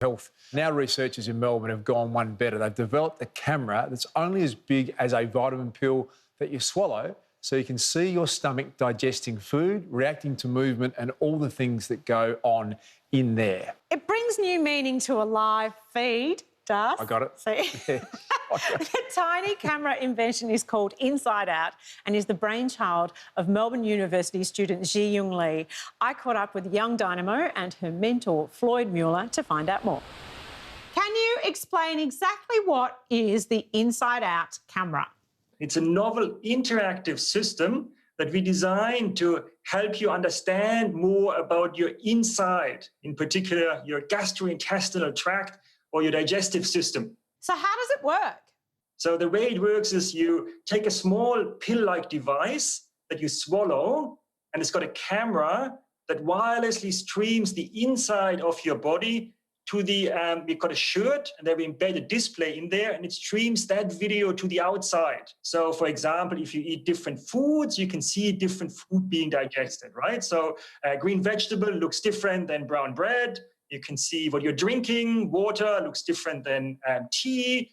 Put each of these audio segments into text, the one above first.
health. Now researchers in Melbourne have gone one better. They've developed a camera that's only as big as a vitamin pill that you swallow, so you can see your stomach digesting food, reacting to movement and all the things that go on in there. It brings new meaning to a live feed, does? I got it. See? Yeah. The tiny camera invention is called InsideOut and is the brainchild of Melbourne University student Ji Young Lee. I caught up with young Dynamo and her mentor, Floyd Mueller, to find out more. Can you explain exactly what is the InsideOut camera? It's a novel interactive system that we designed to help you understand more about your inside, in particular your gastrointestinal tract or your digestive system. So how does it work? So the way it works is you take a small pill-like device that you swallow, and it's got a camera that wirelessly streams the inside of your body to the, we've got a shirt, and then we embed a display in there, and it streams that video to the outside. So, for example, if you eat different foods, you can see different food being digested, right? So green vegetable looks different than brown bread. You can see what you're drinking. Water looks different than tea.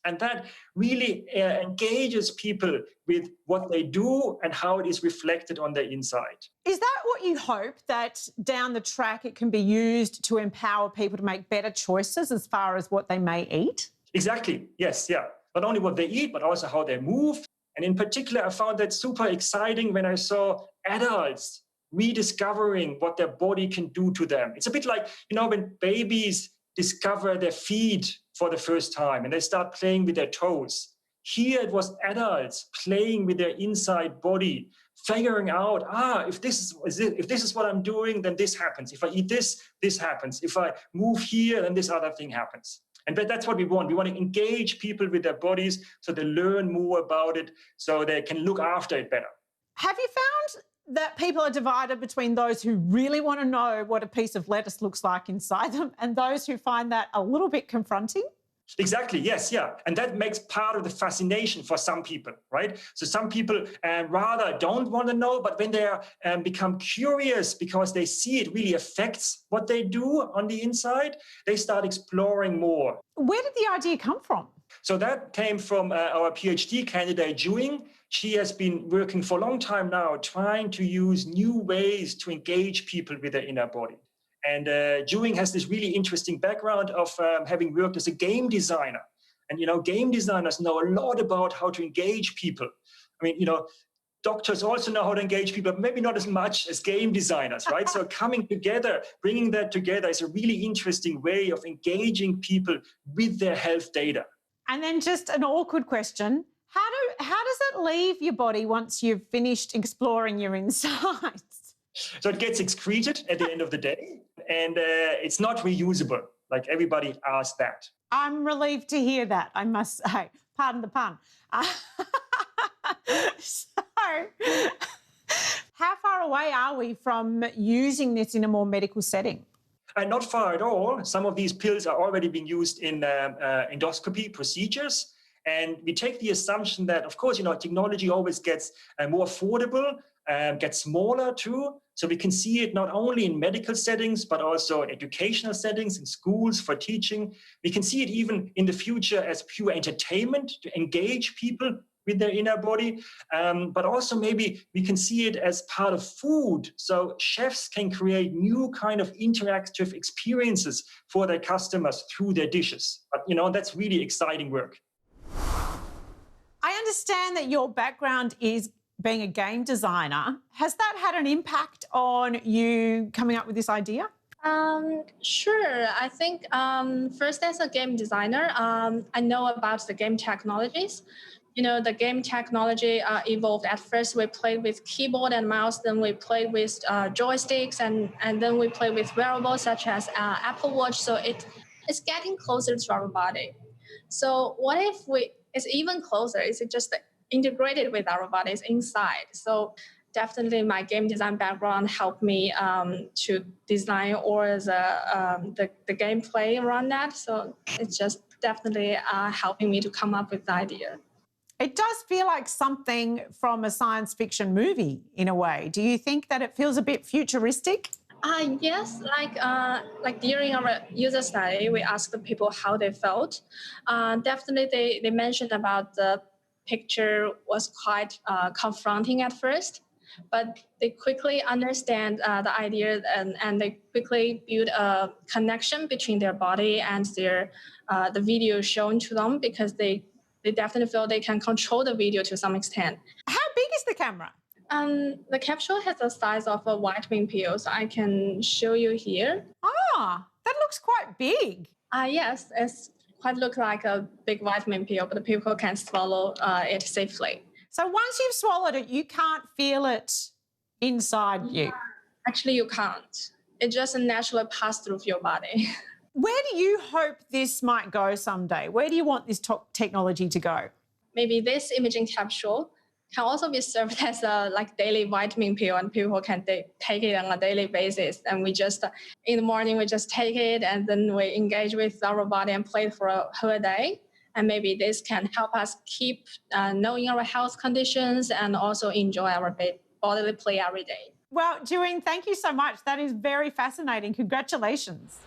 And that really engages people with what they do and how it is reflected on their inside. Is that what you hope, that down the track it can be used to empower people to make better choices as far as what they may eat? Exactly, yes, yeah. Not only what they eat, but also how they move. And in particular, I found that super exciting when I saw adults rediscovering what their body can do to them. It's a bit like, when babies discover their feet for the first time and they start playing with their toes. Here it was adults playing with their inside body, figuring out, if this is what I'm doing, then this happens. If I eat this, this happens. If I move here, then this other thing happens. And that's what we want. We want to engage people with their bodies so they learn more about it, so they can look after it better. Have you found that people are divided between those who really want to know what a piece of lettuce looks like inside them and those who find that a little bit confronting? Exactly, yes, yeah. And that makes part of the fascination for some people, right? So some people rather don't want to know, but when they become curious because they see it really affects what they do on the inside, they start exploring more. Where did the idea come from? So that came from our PhD candidate, Juing. She has been working for a long time now, trying to use new ways to engage people with their inner body. And Juing has this really interesting background of having worked as a game designer. And, game designers know a lot about how to engage people. I mean, doctors also know how to engage people, but maybe not as much as game designers, right? So coming together, bringing that together is a really interesting way of engaging people with their health data. And then just an awkward question. How does it leave your body once you've finished exploring your insides? So it gets excreted at the end of the day, and it's not reusable, like everybody asks that. I'm relieved to hear that, I must say. Pardon the pun. So, how far away are we from using this in a more medical setting? Not far at all. Some of these pills are already being used in endoscopy procedures. And we take the assumption that, of course, technology always gets more affordable, gets smaller too. So we can see it not only in medical settings, but also in educational settings, in schools for teaching. We can see it even in the future as pure entertainment to engage people with their inner body. But also maybe we can see it as part of food. So chefs can create new kind of interactive experiences for their customers through their dishes. But, that's really exciting work. I understand that your background is being a game designer. Has that had an impact on you coming up with this idea? Sure. I think first, as a game designer, I know about the game technologies. The game technology evolved. At first, we played with keyboard and mouse. Then we played with joysticks, and then we played with wearables such as Apple Watch. So it's getting closer to our body. So what if it's even closer? Is it just integrated with our bodies inside? So definitely my game design background helped me to design all the gameplay around that. So it's just definitely helping me to come up with the idea. It does feel like something from a science fiction movie in a way. Do you think that it feels a bit futuristic? Yes, like during our user study, we asked the people how they felt. Definitely, they mentioned about the picture was quite confronting at first, but they quickly understand the idea and they quickly build a connection between their body and the video shown to them because they definitely feel they can control the video to some extent. How big is the camera? The capsule has the size of a vitamin pill, so I can show you here. Ah, that looks quite big. Yes, it's quite look like a big vitamin pill, but the people can swallow it safely. So once you've swallowed it, you can't feel it inside you. Actually, you can't. It just naturally pass through your body. Where do you hope this might go someday? Where do you want this technology to go? Maybe this imaging capsule can also be served as a like daily vitamin pill, and people can take it on a daily basis. And we just in the morning we just take it, and then we engage with our body and play it for a whole day. And maybe this can help us keep knowing our health conditions and also enjoy our bodily play every day. Well, Jewing, thank you so much. That is very fascinating. Congratulations.